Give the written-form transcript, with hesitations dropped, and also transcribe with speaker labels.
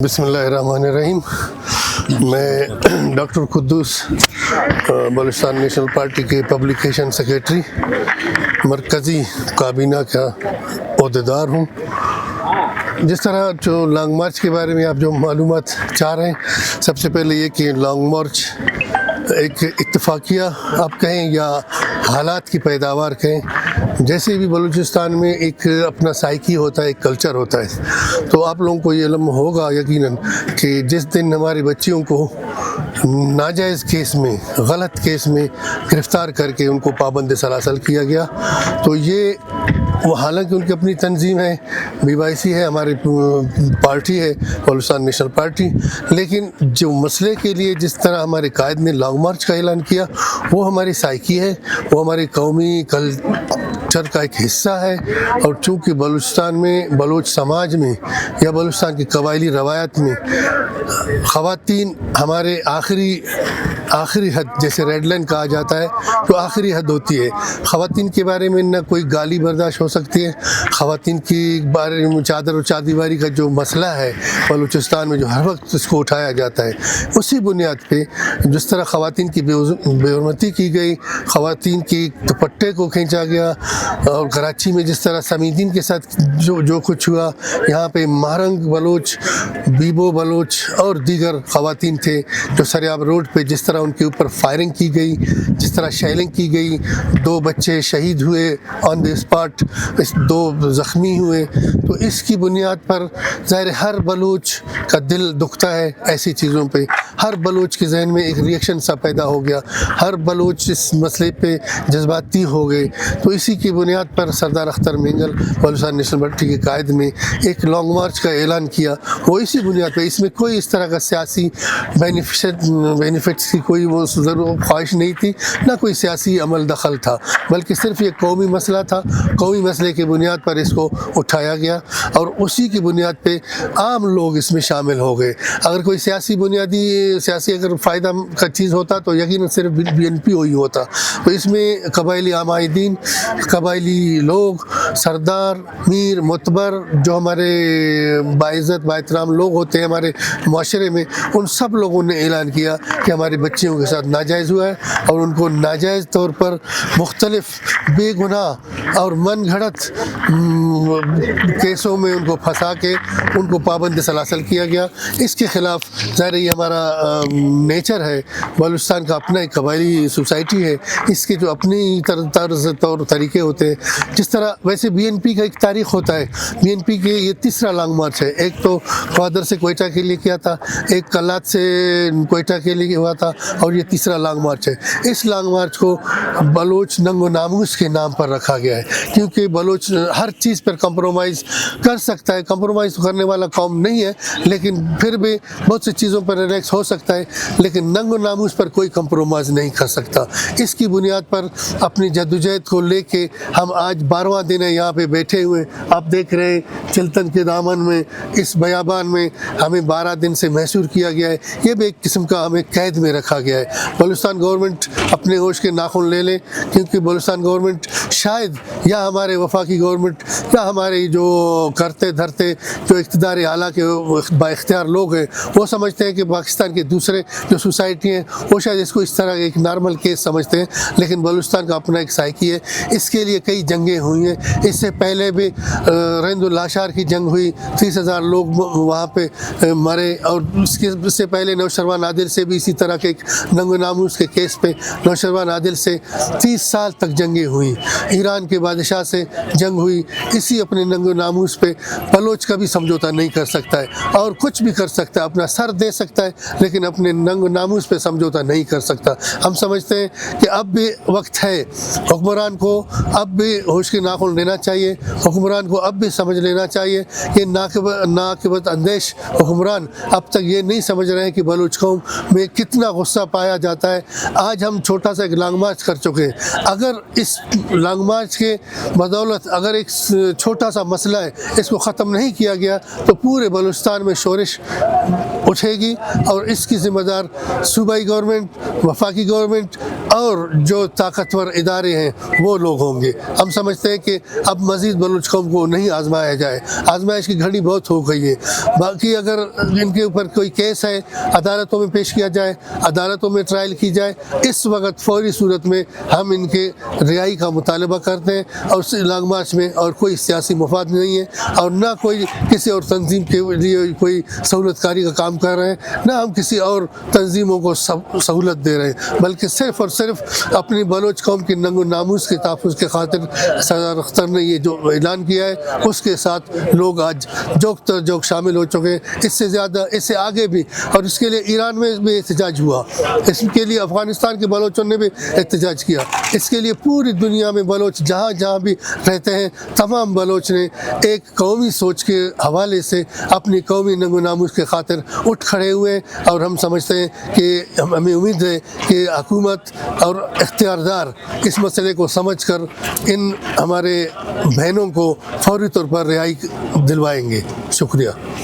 Speaker 1: بسم اللہ الرحمن الرحیم۔ میں ڈاکٹر قدوس بلوچستان نیشنل پارٹی کے پبلیکیشن سیکریٹری مرکزی کابینہ کا عہدیدار ہوں۔ جس طرح جو لانگ مارچ کے بارے میں آپ جو معلومات چاہ رہے ہیں، سب سے پہلے یہ کہ لانگ مارچ ایک اتفاقیہ آپ کہیں یا حالات کی پیداوار کہیں، جیسے بھی بلوچستان میں ایک اپنا سائیکی ہوتا ہے، ایک کلچر ہوتا ہے، تو آپ لوگوں کو یہ علم ہوگا یقیناً کہ جس دن ہماری بچیوں کو ناجائز کیس میں، غلط کیس میں گرفتار کر کے ان کو پابند سلاسل کیا گیا، تو یہ وہ حالانکہ ان کی اپنی تنظیم ہے، BYC ہے، ہماری پارٹی ہے بلوچستان نیشنل پارٹی، لیکن جو مسئلے کے لیے جس طرح ہمارے قائد نے لانگ مارچ کا اعلان کیا، وہ ہماری سائیکی ہے، وہ ہماری قومی کلچر کا ایک حصہ ہے۔ اور چونکہ بلوچستان میں، بلوچ سماج میں یا بلوچستان کی قبائلی روایت میں خواتین ہمارے آخری حد، جیسے ریڈ لائن کہا جاتا ہے، تو آخری حد ہوتی ہے۔ خواتین کے بارے میں نہ کوئی گالی برداشت ہو سکتی ہے۔ خواتین کے بارے میں چادر و چادیواری کا جو مسئلہ ہے بلوچستان میں، جو ہر وقت اس کو اٹھایا جاتا ہے، اسی بنیاد پہ جس طرح خواتین کی بے حرمتی کی گئی، خواتین کی دوپٹے کو کھینچا گیا، اور کراچی میں جس طرح سمیدین کے ساتھ جو کچھ ہوا، یہاں پہ مہرنگ بلوچ، بیبو بلوچ اور دیگر خواتین تھے جو سریاب روڈ پہ جس طرح ان کے اوپر فائرنگ کی گئی، جس طرح شیلنگ کی گئی، 2 بچے شہید ہوئے آن دی اسپاٹ، 2 زخمی ہوئے، تو اس کی بنیاد پر ظاہر ہر بلوچ کا دل دکھتا ہے ایسی چیزوں پہ۔ ہر بلوچ کے ذہن میں ایک ریئیکشن سا پیدا ہو گیا، ہر بلوچ اس مسئلے پہ جذباتی ہو گئے۔ تو اسی کی بنیاد پر سردار اختر مینگل بلوچستان نیشنل پارٹی کے قائد میں ایک لانگ مارچ کا اعلان کیا۔ وہ اسی بنیاد پہ، اس میں کوئی اس طرح کا سیاسی بینیفٹس کی کوئی وہ ضرور خواہش نہیں تھی، نہ کوئی سیاسی عمل دخل تھا، بلکہ صرف یہ قومی مسئلہ تھا۔ قومی مسئلے کی بنیاد پر اس کو اٹھایا گیا، اور اسی کی بنیاد پہ عام لوگ اس میں شامل ہو گئے۔ اگر کوئی سیاسی اگر فائدہ کا چیز ہوتا تو یقیناً صرف BNP ہوئی ہوتا۔ تو اس میں قبائلی عمائدین، قبائلی لوگ، سردار، میر، معتبر، جو ہمارے باعزت بااحترام لوگ ہوتے ہیں ہمارے معاشرے میں، ان سب لوگوں نے اعلان کیا کہ ہماری بچیوں کے ساتھ ناجائز ہوا ہے، اور ان کو ناجائز طور پر مختلف بے گناہ اور من گھڑت کیسوں میں ان کو پھنسا کے ان کو پابند سلاسل کیا گیا۔ اس کے خلاف ظاہر یہ ہمارا نیچر ہے، بلوچستان کا اپنا ایک قبائلی سوسائٹی ہے، اس کے جو اپنی طرز طور طریقے ہوتے ہیں۔ جس طرح ویسے BNP کا ایک تاریخ ہوتا ہے، BNP کے یہ تیسرا لانگ مارچ ہے۔ ایک تو کوادر سے کوئٹہ کے لیے کیا تھا، ایک کلات سے کوئٹہ کے لیے ہوا تھا، اور یہ تیسرا لانگ مارچ ہے۔ اس لانگ مارچ کو بلوچ ننگ و ناموس کے نام پر رکھا گیا ہے، کیونکہ بلوچ ہر چیز پر کمپرومائز کر سکتا ہے، کمپرومائز کرنے والا قوم نہیں ہے، لیکن پھر بھی بہت سی چیزوں پر ریلیکس ہو سکتا ہے، لیکن ننگ و ناموس پر کوئی کمپرومائز نہیں کر سکتا۔ اس کی بنیاد پر اپنی جدوجہد کو لے کے ہم آج 12واں دن ہے یہاں پہ بیٹھے ہوئے۔ آپ دیکھ رہے ہیں چلتن کے دامن میں، اس بیابان میں ہمیں 12 دن سے محصور کیا گیا ہے۔ یہ بھی ایک قسم کا ہمیں قید میں رکھا گیا ہے۔ بلوچستان گورنمنٹ اپنے ہوش کے ناخن لے لیں، کیونکہ بلوچستان گورنمنٹ شاید، یا ہمارے وفاقی گورنمنٹ، یا ہمارے جو کرتے دھرتے جو اقتدار اعلیٰ کے با اختیار لوگ ہیں، وہ سمجھتے ہیں کہ پاکستان کے دوسرے جو سوسائٹی ہیں وہ شاید اس کو اس طرح ایک نارمل کیس سمجھتے ہیں، لیکن بلوچستان کا اپنا ایک سائیکی ہے۔ اس کے لیے کئی جنگیں ہوئی ہیں۔ اس سے پہلے بھی رند الاشار کی جنگ ہوئی، 30,000 لوگ وہاں پہ مرے، اور اس سے پہلے نوشروان عادل سے بھی اسی طرح کے ایک ننگ و ناموس کے کیس پہ نوشروان عادل سے 30 سال تک جنگیں ہوئیں۔ ایران کے بادشاہ سے جنگ ہوئی، اسی اپنے ننگ و ناموس پہ۔ بلوچ کبھی سمجھوتا نہیں کر سکتا ہے، اور کچھ بھی کر سکتا ہے، اپنا سر دے سکتا ہے، لیکن اپنے ننگ و ناموس پہ سمجھوتا نہیں کر سکتا۔ ہم سمجھتے ہیں کہ اب بھی وقت ہے، حکمران کو اب بھی ہوش کے ناخن لینا چاہیے، حکمران کو اب بھی سمجھ لینا چاہیے کہ ناقبت اندیش حکمران اب تک یہ نہیں سمجھ رہے ہیں کہ بلوچ قوم میں کتنا غصہ پایا جاتا ہے۔ آج ہم چھوٹا سا ایک لانگ مارچ کر چکے ہیں، اگر اس لانگ مارچ کے بدولت اگر ایک چھوٹا سا مسئلہ ہے اس کو ختم نہیں کیا گیا تو پورے بلوچستان میں شورش اٹھے گی، اور اس کی ذمہ دار صوبائی گورنمنٹ، وفاقی گورنمنٹ، اور جو طاقتور ادارے ہیں وہ لوگ ہوں گے۔ ہم سمجھتے ہیں کہ اب مزید بلوچ قوم کو نہیں آزمایا جائے، آزمائش کی گھڑی بہت ہو گئی ہے۔ باقی اگر ان کے اوپر کوئی کیس ہے عدالتوں میں پیش کیا جائے، عدالتوں میں ٹرائل کی جائے۔ اس وقت فوری صورت میں ہم ان کے رہائی کا مطالبہ کرتے ہیں، اور اس لانگ مارچ میں اور کوئی سیاسی مفاد نہیں ہے، اور نہ کوئی کسی اور تنظیم کے لیے کوئی سہولت کاری کا کام کر رہے ہیں، نہ ہم کسی اور تنظیموں کو سہولت دے رہے ہیں، بلکہ صرف اور صرف اپنی بلوچ قوم کی ننگ و ناموس کے تحفظ کے خاطر سردار اختر نے یہ جو اعلان کیا ہے اس کے ساتھ لوگ آج جوک تر جوک شامل ہو چکے ہیں۔ اس سے زیادہ، اس سے آگے بھی، اور اس کے لیے ایران میں بھی احتجاج ہوا، اس کے لیے افغانستان کے بلوچوں نے بھی احتجاج کیا، اس کے لیے پوری دنیا میں بلوچ جہاں جہاں بھی رہتے ہیں تمام بلوچ نے ایک قومی سوچ کے حوالے سے اپنی قومی ننگ و ناموس کے خاطر اٹھ کھڑے ہوئے ہیں۔ اور ہم سمجھتے ہیں کہ ہمیں امید ہے کہ حکومت اور اختیاردار اس مسئلے کو سمجھ کر ان ہمارے بہنوں کو فوری طور پر رہائی دلوائیں گے۔ شکریہ۔